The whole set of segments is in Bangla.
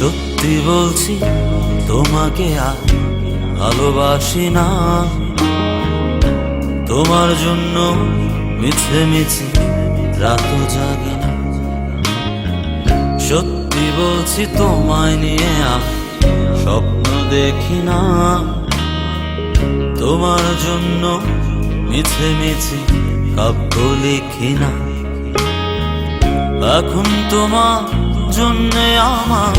সত্যি বলছি তোমাকে আর ভালোবাসি না। তোমার জন্য মিছে মিছে রাত জাগি না। সত্যি বলছি তোমায় নিয়ে আর স্বপ্ন দেখি না। তোমার জন্য মিছে মিছে কাব্য লিখি না। এখন তোমার জন্যে আমার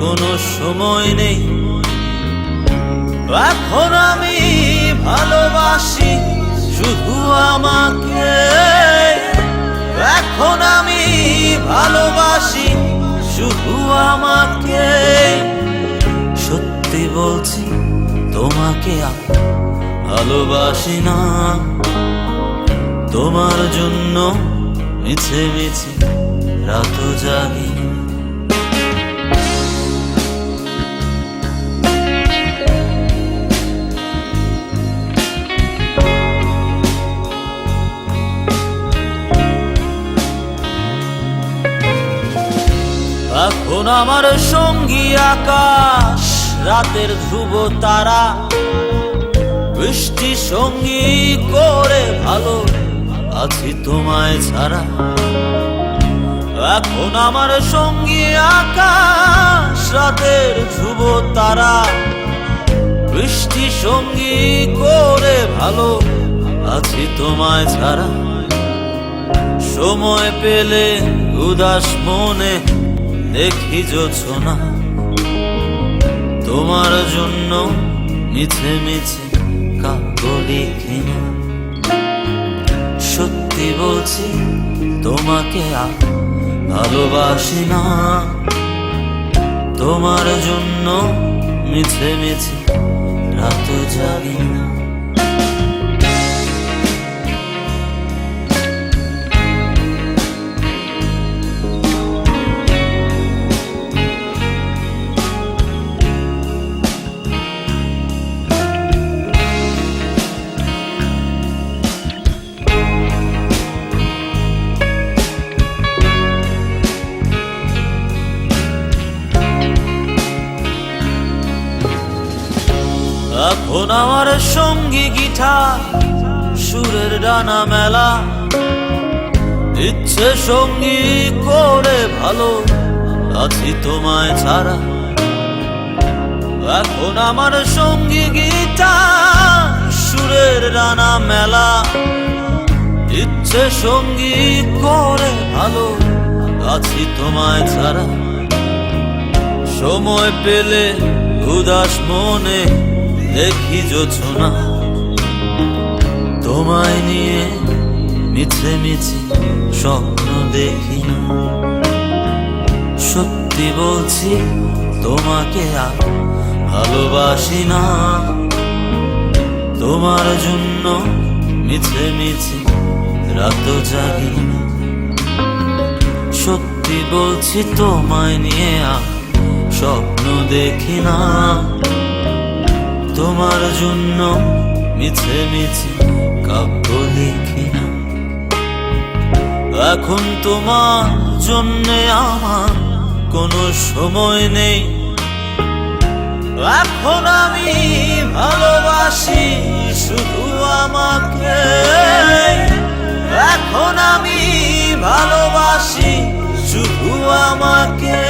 কোনো সময় নেই। এখন আমি ভালোবাসি শুধু আমাকে। এখন আমি ভালোবাসি শুধু আমাকে। সত্যি বলছি তোমাকে আর ভালোবাসি না। তোমার জন্য মিছে মিছে রাত জাগি না। এখন আমার সঙ্গী আকাশ, রাতের ধ্রুব তারা, বৃষ্টি সঙ্গী করে ভালো আছি তোমায় ছাড়া। এখন আমার সঙ্গী আকাশ, রাতের ধ্রুব তারা, বৃষ্টি সঙ্গী করে ভালো আছি তোমায় ছাড়া। সময় পেলে উদাস মনে দেখি জোছনা। তোমার জন্য মিছে মিছে কাব্য লিখি না। সত্যি বলছি তোমাকে আর ভালোবাসি না। তোমার জন্য মিছে মিছে রাত জাগি না। এখন আমার সঙ্গী গিটার, সুরের ডানা মেলা, ইচ্ছে সঙ্গী করে ভালো আছি তোমায় ছাড়া। এখন আমার সঙ্গী গিটার, সুরের ডানা মেলা, ইচ্ছে সঙ্গী করে ভালো আছি তোমায় ছাড়া। সময় পেলে উদাস মনে দেখি জোছনা। তোমায় নিয়ে মিছে মিছে স্বপ্ন দেখি না। সত্যি বলছি তোমাকে আর ভালোবাসি না। তোমার জন্য মিছে মিছে রাত জাগি না। সত্যি বলছি তোমায় নিয়ে আর স্বপ্ন দেখি না। তোমার জন্য মিছে মিছে কাব্য লিখি না। এখন তোমার জন্যে আমার কোনো সময় নেই। এখন আমি ভালোবাসি শুধু আমাকে। এখন আমি ভালোবাসি শুধু আমাকে।